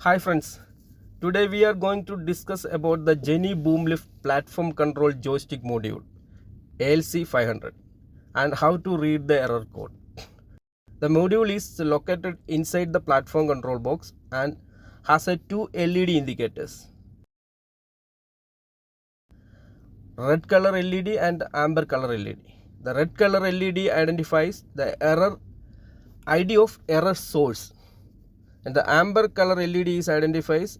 Hi friends, today we are going to discuss about the Genie Boomlift Platform Control Joystick Module ALC500 and how to read the error code. The module is located inside the platform control box and has two LED indicators, red color LED and amber color LED. The red color LED identifies the error ID of error source and the amber color LED identifies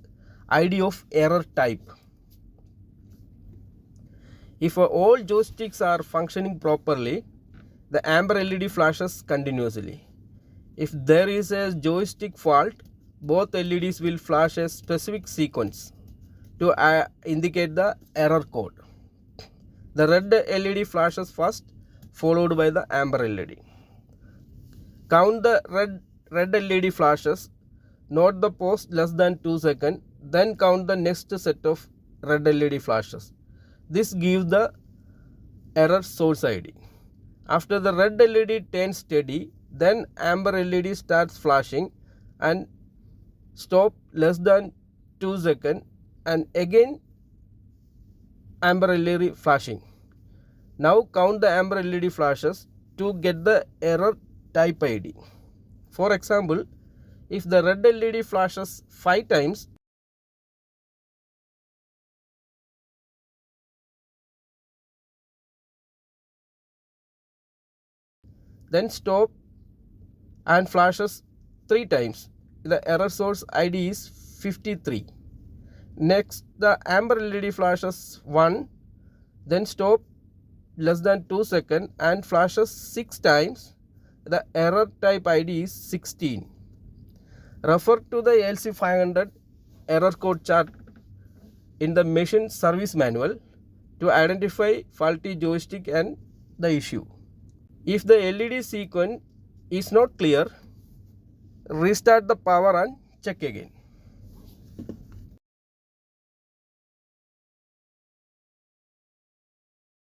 ID of error type. If all joysticks are functioning properly, the amber LED flashes continuously. If there is a joystick fault, both LEDs will flash a specific sequence to indicate the error code. The red LED flashes first, followed by the amber LED. Count the red LED flashes, note the pause less than 2 seconds, then count the next set of red LED flashes. This gives the error source ID. After the red LED turns steady, then amber LED starts flashing and stop less than 2 seconds and again amber LED flashing. Now count the amber LED flashes to get the error type ID. For example, if the red LED flashes 5 times, then stop and flashes 3 times, the error source ID is 53. Next, the amber LED flashes 1, then stop less than 2 seconds and flashes 6 times, the error type ID is 16. Refer to the ALC500 error code chart in the machine service manual to identify faulty joystick and the issue. If the LED sequence is not clear, restart the power and check again.